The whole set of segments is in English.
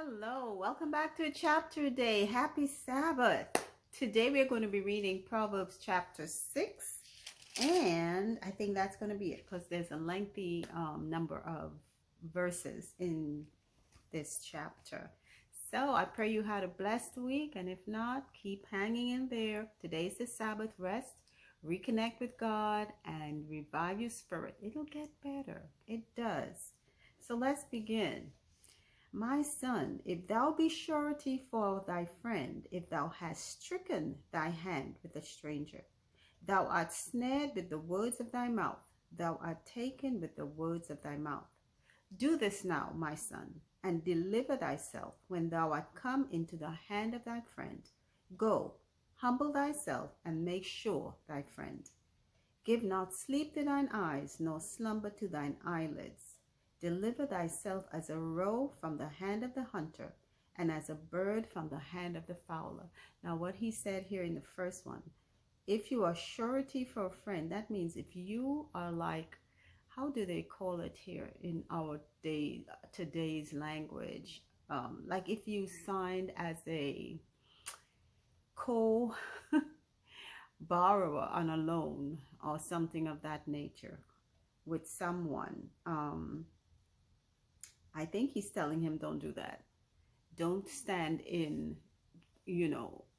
Hello, welcome back to chapter day. Happy Sabbath. Today we're going to be reading Proverbs chapter 6, and I think that's going to be it because there's a lengthy number of verses in this chapter. So I pray you had a blessed week, and if not, keep hanging in there. Today's the Sabbath rest. Reconnect with God and revive your spirit. It'll get better. It does. So let's begin. My son, if thou be surety for thy friend, if thou hast stricken thy hand with a stranger, thou art snared with the words of thy mouth, thou art taken with the words of thy mouth. Do this now, my son, and deliver thyself when thou art come into the hand of thy friend. Go, humble thyself, and make sure thy friend. Give not sleep to thine eyes, nor slumber to thine eyelids. Deliver thyself as a roe from the hand of the hunter, and as a bird from the hand of the fowler. Now, what he said here in the first one, if you are surety for a friend, that means if you are like, how do they call it here in our day, today's language? Like if you signed as a co-borrower on a loan or something of that nature with someone, I think he's telling him, don't do that. Don't stand in,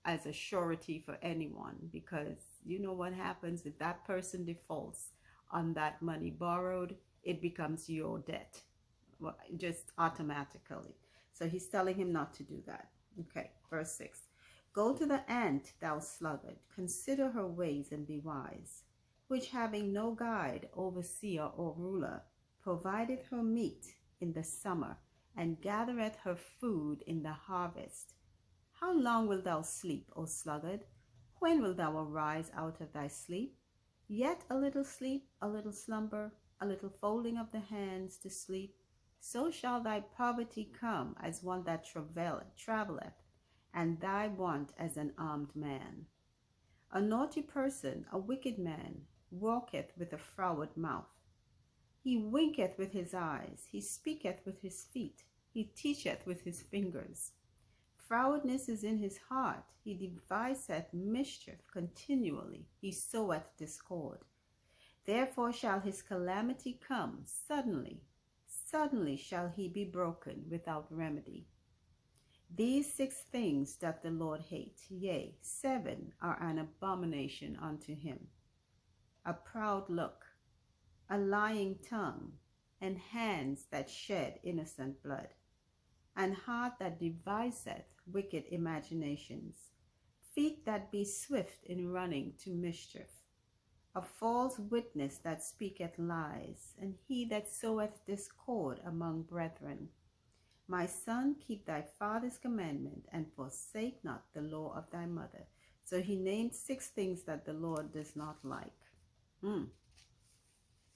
as a surety for anyone, because you know what happens if that person defaults on that money borrowed, it becomes your debt, just automatically. So he's telling him not to do that. Okay, verse 6. Go to the ant, thou sluggard, consider her ways and be wise, which having no guide, overseer, or ruler, provideth her meat in the summer, and gathereth her food in the harvest. How long wilt thou sleep, O sluggard? When wilt thou arise out of thy sleep? Yet a little sleep, a little slumber, a little folding of the hands to sleep. So shall thy poverty come as one that travelleth, and thy want as an armed man. A naughty person, a wicked man, walketh with a froward mouth. He winketh with his eyes, he speaketh with his feet, he teacheth with his fingers. Frowardness is in his heart, he deviseth mischief continually, he soweth discord. Therefore shall his calamity come suddenly, suddenly shall he be broken without remedy. These 6 things doth the Lord hate, yea, 7 are an abomination unto him: a proud look, a lying tongue, and hands that shed innocent blood, and heart that deviseth wicked imaginations, feet that be swift in running to mischief, a false witness that speaketh lies, and he that soweth discord among brethren. My son, keep thy father's commandment, and forsake not the law of thy mother. So he named 6 things that the Lord does not like.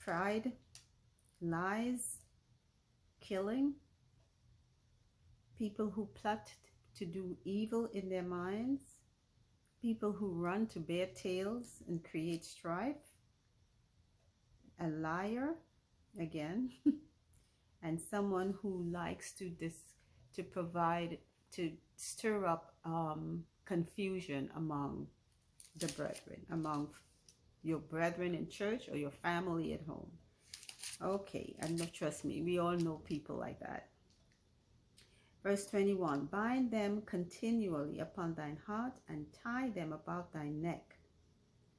Pride, lies, killing, people who plot to do evil in their minds, people who run to bare tails and create strife, a liar, again, and someone who likes to stir up confusion among the brethren, among your brethren in church or your family at home. Okay, and trust me, we all know people like that. Verse 21, bind them continually upon thine heart, and tie them about thy neck.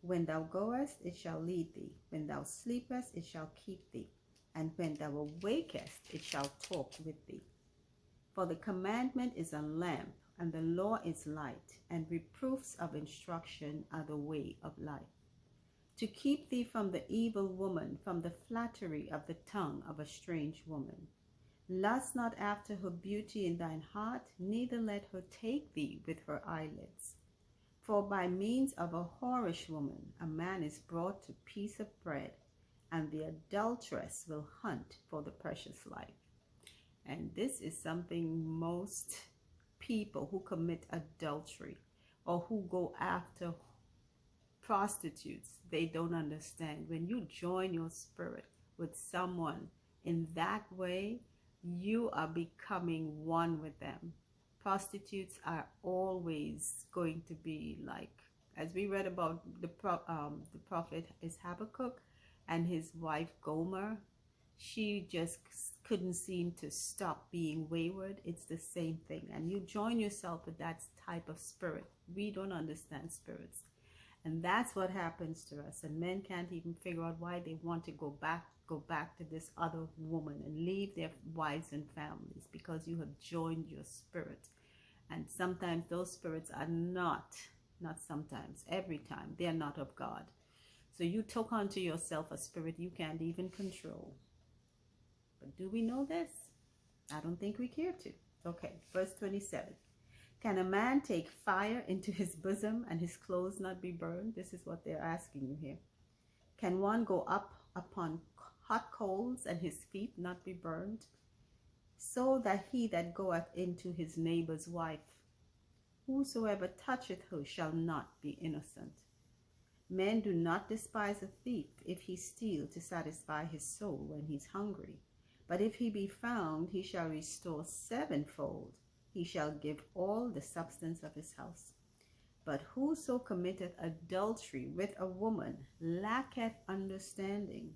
When thou goest, it shall lead thee. When thou sleepest, it shall keep thee. And when thou awakest, it shall talk with thee. For the commandment is a lamp, and the law is light, and reproofs of instruction are the way of life. To keep thee from the evil woman, from the flattery of the tongue of a strange woman. Lust not after her beauty in thine heart, neither let her take thee with her eyelids. For by means of a whorish woman a man is brought to piece of bread, and the adulteress will hunt for the precious life. And this is something most people who commit adultery or who go after prostitutes, they don't understand. When you join your spirit with someone in that way, you are becoming one with them. Prostitutes are always going to be like, as we read about the prophet is Habakkuk and his wife Gomer. She just couldn't seem to stop being wayward. It's the same thing. And you join yourself with that type of spirit. We don't understand spirits. And that's what happens to us. And men can't even figure out why they want to go back to this other woman and leave their wives and families, because you have joined your spirit. And sometimes those spirits are not sometimes, every time, they're not of God. So you took unto yourself a spirit you can't even control. But do we know this? I don't think we care to. Okay, verse 27. Can a man take fire into his bosom and his clothes not be burned? This is what they're asking you here. Can one go up upon hot coals and his feet not be burned? So that he that goeth into his neighbor's wife, whosoever toucheth her shall not be innocent. Men do not despise a thief if he steal to satisfy his soul when he's hungry. But if he be found, he shall restore sevenfold. He shall give all the substance of his house. But whoso committeth adultery with a woman lacketh understanding.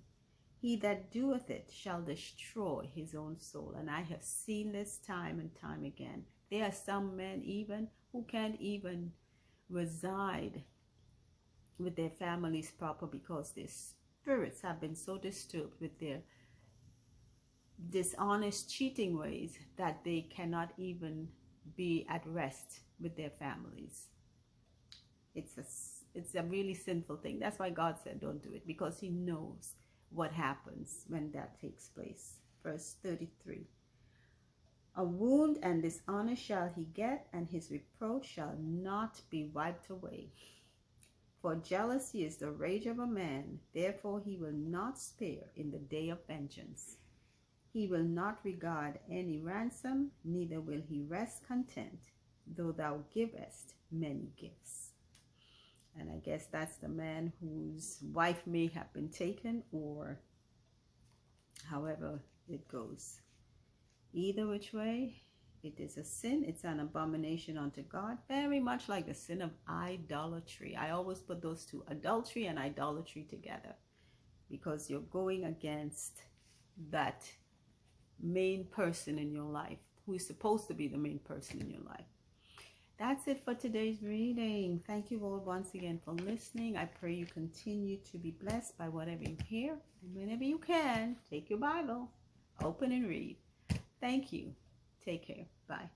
He that doeth it shall destroy his own soul. And I have seen this time and time again. There are some men even who can't even reside with their families proper because their spirits have been so disturbed with their dishonest, cheating ways that they cannot even be at rest with their families. It's a really sinful thing. That's why God said don't do it, because he knows what happens when that takes place. Verse 33. A wound and dishonor shall he get, and his reproach shall not be wiped away. For jealousy is the rage of a man, therefore he will not spare in the day of vengeance. He will not regard any ransom, neither will he rest content, though thou givest many gifts. And I guess that's the man whose wife may have been taken, or however it goes. Either which way, it is a sin. It's an abomination unto God, very much like the sin of idolatry. I always put those two, adultery and idolatry, together, because you're going against that main person in your life, who is supposed to be the main person in your life. That's it for today's reading. Thank you all once again for listening. I pray you continue to be blessed by whatever you hear. And whenever you can, take your Bible, open and read. Thank you. Take care. Bye.